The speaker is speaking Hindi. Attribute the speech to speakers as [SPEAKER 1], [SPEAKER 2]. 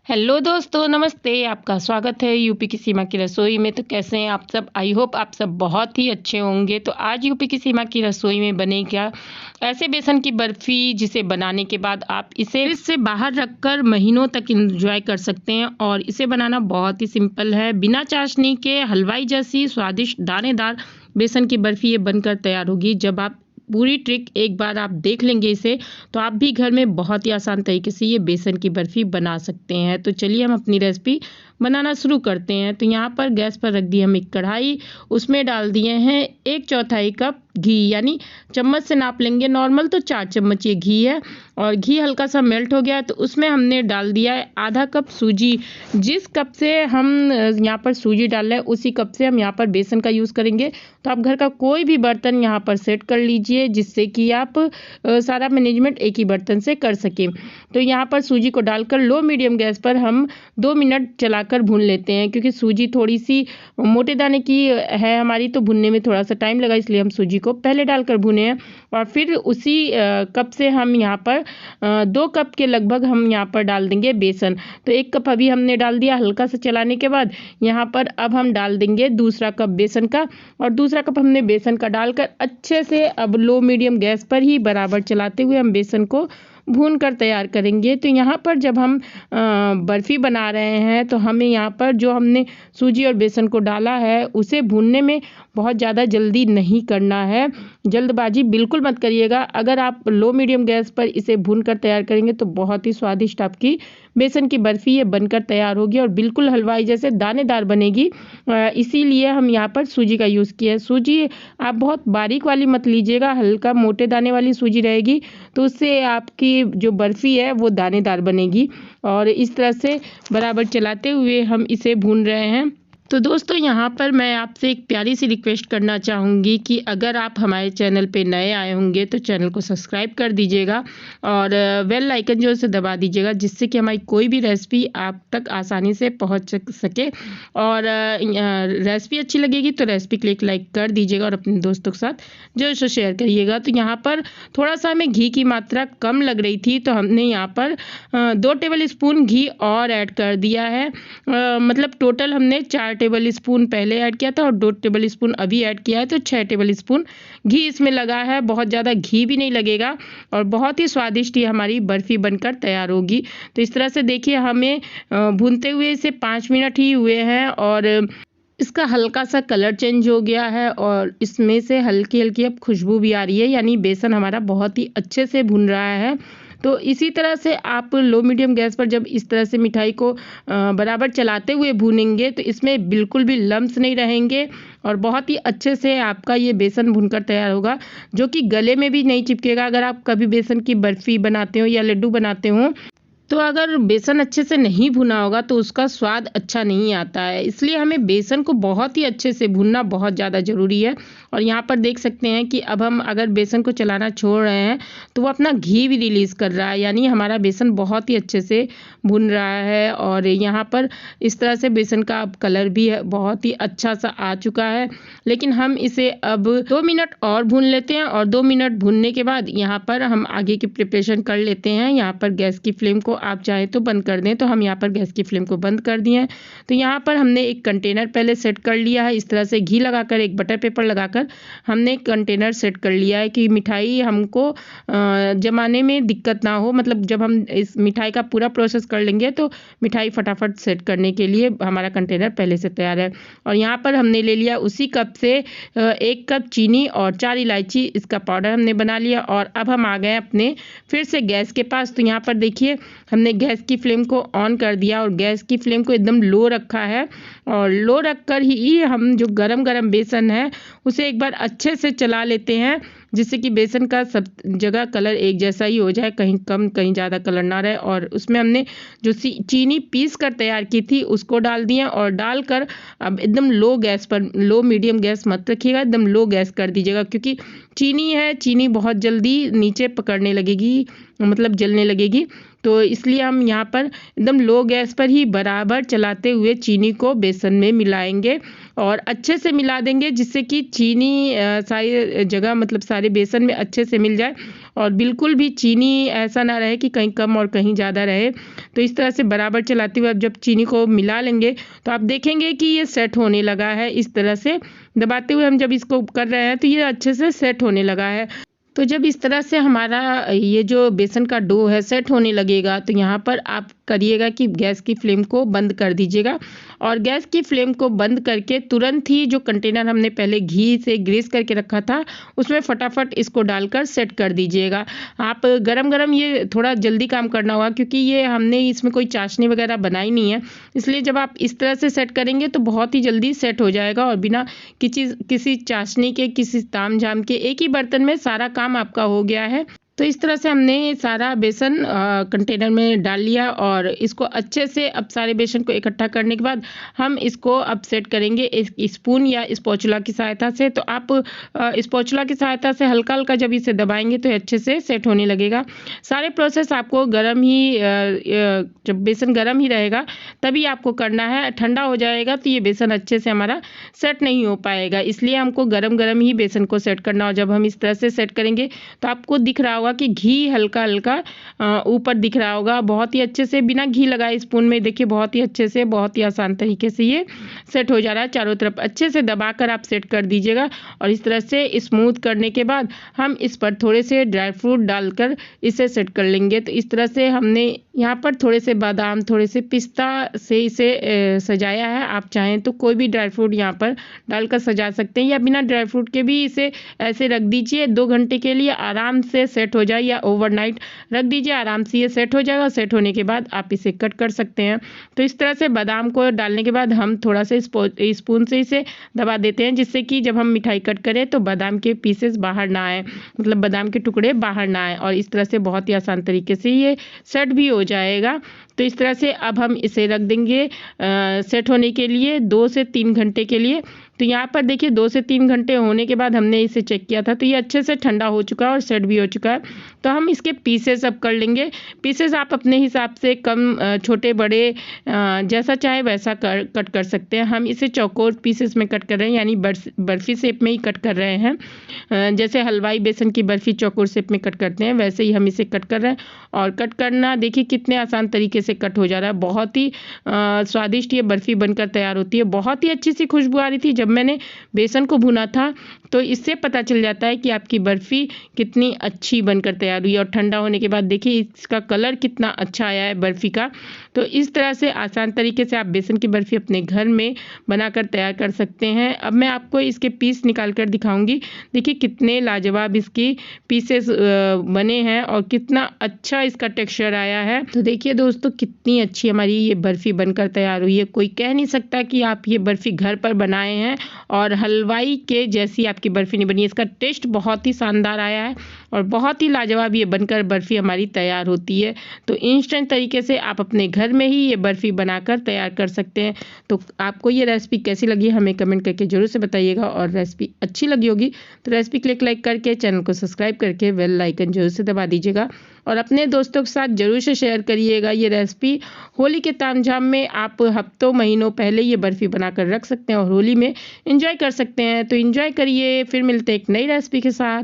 [SPEAKER 1] हेलो दोस्तों, नमस्ते। आपका स्वागत है यूपी की सीमा की रसोई में। तो कैसे हैं आप सब? आई होप आप सब बहुत ही अच्छे होंगे। तो आज यूपी की सीमा की रसोई में बनेगा ऐसे बेसन की बर्फ़ी जिसे बनाने के बाद आप इसे फ्रिज से बाहर रखकर महीनों तक इंजॉय कर सकते हैं। और इसे बनाना बहुत ही सिंपल है। बिना चाशनी के हलवाई जैसी स्वादिष्ट दानेदार बेसन की बर्फ़ी ये बनकर तैयार होगी। जब आप पूरी ट्रिक एक बार आप देख लेंगे इसे, तो आप भी घर में बहुत ही आसान तरीके से ये बेसन की बर्फ़ी बना सकते हैं। तो चलिए हम अपनी रेसिपी बनाना शुरू करते हैं। तो यहाँ पर गैस पर रख दी हम एक कढ़ाई, उसमें डाल दिए हैं 1/4 कप घी, यानी चम्मच से नाप लेंगे नॉर्मल तो 4 चम्मच ये घी है। और घी हल्का सा मेल्ट हो गया तो उसमें हमने डाल दिया है आधा कप सूजी। जिस कप से हम यहाँ पर सूजी डाल रहे हैं उसी कप से हम यहाँ पर बेसन का यूज़ करेंगे। तो आप घर का कोई भी बर्तन यहाँ पर सेट कर लीजिए जिससे कि आप सारा मैनेजमेंट एक ही बर्तन से कर सकें। तो यहाँ पर सूजी को डालकर लो मीडियम गैस पर हम 2 मिनट चलाकर भून लेते हैं, क्योंकि सूजी थोड़ी सी मोटे दाने की है हमारी, तो भुनने में थोड़ा सा टाइम लगा, इसलिए हम सूजी को पहले डालकर भुने हैं। और फिर उसी कप से हम यहाँ पर 2 कप के लगभग हम यहाँ पर डाल देंगे बेसन। तो 1 कप अभी हमने डाल दिया। हल्का सा चलाने के बाद यहाँ पर अब हम डाल देंगे दूसरा कप बेसन का, और दूसरा कप हमने बेसन का डालकर अच्छे से अब लो मीडियम गैस पर ही बराबर चलाते हुए हम बेसन को भून कर तैयार करेंगे। तो यहाँ पर जब हम बर्फ़ी बना रहे हैं तो हमें यहाँ पर जो हमने सूजी और बेसन को डाला है उसे भूनने में बहुत ज़्यादा जल्दी नहीं करना है। जल्दबाजी बिल्कुल मत करिएगा। अगर आप लो मीडियम गैस पर इसे भून कर तैयार करेंगे तो बहुत ही स्वादिष्ट आपकी बेसन की बर्फ़ी ये बनकर तैयार होगी और बिल्कुल हलवाई जैसे दानेदार बनेगी। इसीलिए हम यहाँ पर सूजी का यूज़ किया है। सूजी आप बहुत बारीक वाली मत लीजिएगा, हल्का मोटे दाने वाली सूजी रहेगी, तो उससे आपकी जो बर्फ़ी है वो दानेदार बनेगी। और इस तरह से बराबर चलाते हुए हम इसे भून रहे हैं। तो दोस्तों, यहाँ पर मैं आपसे एक प्यारी सी रिक्वेस्ट करना चाहूँगी कि अगर आप हमारे चैनल पे नए आए होंगे तो चैनल को सब्सक्राइब कर दीजिएगा और बेल आइकन जो है उसे दबा दीजिएगा, जिससे कि हमारी कोई भी रेसिपी आप तक आसानी से पहुँच सके। और रेसिपी अच्छी लगेगी तो रेसिपी को एक लाइक कर दीजिएगा और अपने दोस्तों के साथ जो है शेयर करिएगा। तो यहाँ पर थोड़ा सा हमें घी की मात्रा कम लग रही थी, तो हमने यहाँ पर 2 टेबल स्पून घी और ऐड कर दिया है। मतलब टोटल हमने 4 टेबल स्पून पहले ऐड किया था और 2 टेबल स्पून अभी ऐड किया है, तो 6 टेबल स्पून घी इसमें लगा है। बहुत ज़्यादा घी भी नहीं लगेगा और बहुत ही स्वादिष्ट ये हमारी बर्फ़ी बनकर तैयार होगी। तो इस तरह से देखिए, हमें भूनते हुए इसे 5 मिनट ही हुए हैं और इसका हल्का सा कलर चेंज हो गया है और इसमें से हल्की हल्की अब खुशबू भी आ रही है, यानी बेसन हमारा बहुत ही अच्छे से भुन रहा है। तो इसी तरह से आप लो मीडियम गैस पर जब इस तरह से मिठाई को बराबर चलाते हुए भूनेंगे तो इसमें बिल्कुल भी लम्स नहीं रहेंगे और बहुत ही अच्छे से आपका ये बेसन भुनकर तैयार होगा, जो कि गले में भी नहीं चिपकेगा। अगर आप कभी बेसन की बर्फ़ी बनाते हो या लड्डू बनाते हो तो अगर बेसन अच्छे से नहीं भुना होगा तो उसका स्वाद अच्छा नहीं आता है। इसलिए हमें बेसन को बहुत ही अच्छे से भुनना बहुत ज़्यादा ज़रूरी है। और यहाँ पर देख सकते हैं कि अब हम अगर बेसन को चलाना छोड़ रहे हैं तो वो अपना घी भी रिलीज़ कर रहा है, यानी हमारा बेसन बहुत ही अच्छे से भुन रहा है। और यहाँ पर इस तरह से बेसन का अब कलर भी बहुत ही अच्छा सा आ चुका है। लेकिन हम इसे अब 2 मिनट और भून लेते हैं और 2 मिनट भूनने के बाद यहाँ पर हम आगे की प्रिपरेशन कर लेते हैं। यहाँ पर गैस की फ्लेम को आप चाहें तो बंद कर दें, तो हम यहाँ पर गैस की फ्लेम को बंद कर दिए हैं। तो यहाँ पर हमने एक कंटेनर पहले सेट कर लिया है। इस तरह से घी लगाकर एक बटर पेपर लगाकर हमने कंटेनर सेट कर लिया है कि मिठाई हमको जमाने में दिक्कत ना हो। मतलब जब हम इस मिठाई का पूरा प्रोसेस कर लेंगे तो मिठाई फटाफट सेट करने के लिए हमारा कंटेनर पहले से तैयार है। और यहाँ पर हमने ले लिया उसी कप से 1 कप चीनी और 4 इलायची, इसका पाउडर हमने बना लिया। और अब हम आ गए अपने फिर से गैस के पास। तो यहाँ पर देखिए, हमने गैस की फ्लेम को ऑन कर दिया और गैस की फ्लेम को एकदम लो रखा है। और लो रख कर ही हम जो गरम गरम बेसन है उसे एक बार अच्छे से चला लेते हैं, जिससे कि बेसन का सब जगह कलर एक जैसा ही हो जाए, कहीं कम कहीं ज़्यादा कलर ना रहे। और उसमें हमने जो चीनी पीस कर तैयार की थी उसको डाल दिया और डालकर अब एकदम लो गैस पर, लो मीडियम गैस मत रखिएगा, एकदम लो गैस कर दीजिएगा, क्योंकि चीनी है, चीनी बहुत जल्दी नीचे पकड़ने लगेगी, मतलब जलने लगेगी। तो इसलिए हम यहाँ पर एकदम लो गैस पर ही बराबर चलाते हुए चीनी को बेसन में मिलाएंगे और अच्छे से मिला देंगे, जिससे कि चीनी सारी जगह, मतलब सारे बेसन में अच्छे से मिल जाए और बिल्कुल भी चीनी ऐसा ना रहे कि कहीं कम और कहीं ज़्यादा रहे। तो इस तरह से बराबर चलाते हुए अब जब चीनी को मिला लेंगे तो आप देखेंगे कि ये सेट होने लगा है। इस तरह से दबाते हुए हम जब इसको कर रहे हैं तो ये अच्छे से सेट होने लगा है। तो जब इस तरह से हमारा ये जो बेसन का डो है सेट होने लगेगा तो यहाँ पर आप करिएगा कि गैस की फ्लेम को बंद कर दीजिएगा, और गैस की फ्लेम को बंद करके तुरंत ही जो कंटेनर हमने पहले घी से ग्रीस करके रखा था उसमें फटाफट इसको डालकर सेट कर दीजिएगा। आप गरम गरम ये थोड़ा जल्दी काम करना होगा क्योंकि ये हमने इसमें कोई चाशनी वगैरह बनाई नहीं है, इसलिए जब आप इस तरह से सेट करेंगे तो बहुत ही जल्दी सेट हो जाएगा और बिना किसी चाशनी के, किसी ताम झाम के एक ही बर्तन में सारा काम आपका हो गया है। तो इस तरह से हमने सारा बेसन कंटेनर में डाल लिया और इसको अच्छे से अब सारे बेसन को इकट्ठा करने के बाद हम इसको अब सेट करेंगे एक स्पून या स्पैचुला की सहायता से। तो आप स्पैचुला की सहायता से हल्का हल्का जब इसे दबाएंगे तो अच्छे से सेट होने लगेगा। सारे प्रोसेस आपको गर्म ही जब बेसन गर्म ही रहेगा तभी आपको करना है, ठंडा हो जाएगा तो ये बेसन अच्छे से हमारा सेट नहीं हो पाएगा, इसलिए हमको गरम गरम ही बेसन को सेट करना। और जब हम इस तरह से सेट करेंगे तो आपको दिख रहा होगा कि घी हल्का हल्का ऊपर दिख रहा होगा, बहुत ही अच्छे से बिना घी लगाए स्पून में देखिए बहुत ही अच्छे से, बहुत ही आसान तरीके से ये सेट हो जा रहा है। चारों तरफ अच्छे से दबाकर आप सेट कर दीजिएगा और इस तरह से स्मूथ करने के बाद हम इस पर थोड़े से ड्राई फ्रूट डालकर इसे सेट कर लेंगे। तो इस तरह से हमने यहाँ पर थोड़े से बादाम, थोड़े से पिस्ता से इसे सजाया है। आप चाहें तो कोई भी ड्राई फ्रूट यहाँ पर डालकर सजा सकते हैं या बिना ड्राई फ्रूट के भी इसे ऐसे रख दीजिए 2 घंटे के लिए आराम से सेट हो जाए, या ओवरनाइट रख दीजिए, आराम से ये सेट हो जाएगा। सेट होने के बाद आप इसे कट कर सकते हैं। तो इस तरह से बादाम को डालने के बाद हम थोड़ा सा स्पून से इसे दबा देते हैं जिससे कि जब हम मिठाई कट करें तो बादाम के पीसेस बाहर ना आए, मतलब बादाम के टुकड़े बाहर ना आए, और इस तरह से बहुत ही आसान तरीके से ये सेट भी हो जाएगा। तो इस तरह से अब हम इसे रख देंगे सेट होने के लिए 2 से 3 घंटे के लिए। तो यहाँ पर देखिए 2 से 3 घंटे होने के बाद हमने इसे चेक किया था तो ये अच्छे से ठंडा हो चुका है और सेट भी हो चुका है। तो हम इसके पीसेस अब कर लेंगे। पीसेस आप अपने हिसाब से कम छोटे बड़े जैसा चाहे वैसा कट कर सकते हैं। हम इसे चौकोर पीसेस में कट कर रहे हैं, यानी बर्फ़ी शेप में ही कट कर रहे हैं। जैसे हलवाई बेसन की बर्फ़ी चौकोर शेप में कट करते हैं वैसे ही हम इसे कट कर रहे हैं। और कट करना देखिए कितने आसान तरीके से कट हो जा रहा है। बहुत ही स्वादिष्ट ये बर्फ़ी बनकर तैयार होती है। बहुत ही अच्छी सी खुशबू आ रही थी जब मैंने बेसन को भुना था, तो इससे पता चल जाता है कि आपकी बर्फ़ी कितनी अच्छी बनकर तैयार हुई। और ठंडा होने के बाद देखिए इसका कलर कितना अच्छा आया है बर्फ़ी का। तो इस तरह से आसान तरीके से आप बेसन की बर्फ़ी अपने घर में बनाकर तैयार कर सकते हैं। अब मैं आपको इसके पीस निकाल कर दिखाऊंगी। देखिए कितने लाजवाब इसकी पीसेस बने हैं और कितना अच्छा इसका टेक्सचर आया है। तो देखिए दोस्तों कितनी अच्छी हमारी ये बर्फ़ी बनकर तैयार हुई है। कोई कह नहीं सकता कि आप ये बर्फ़ी घर पर बनाए हैं और हलवाई के जैसी आपकी बर्फ़ी नहीं बनी। इसका टेस्ट बहुत ही शानदार आया है और बहुत ही लाजवाब ये बनकर बर्फ़ी हमारी तैयार होती है। तो इंस्टेंट तरीके से आप अपने घर में ही ये बर्फ़ी बनाकर तैयार कर सकते हैं। तो आपको ये रेसिपी कैसी लगी हमें कमेंट करके ज़रूर से बताइएगा, और रेसिपी अच्छी लगी होगी तो रेसिपी क्लिक लाइक करके चैनल को सब्सक्राइब करके बेल आइकन जरूर से दबा दीजिएगा और अपने दोस्तों के साथ ज़रूर से शेयर करिएगा। ये रेसिपी होली के तामझाम में आप हफ्तों महीनों पहले ये बर्फ़ी बनाकर रख सकते हैं और होली में एंजॉय कर सकते हैं। तो एंजॉय करिए, फिर मिलते हैं एक नई रेसिपी के साथ।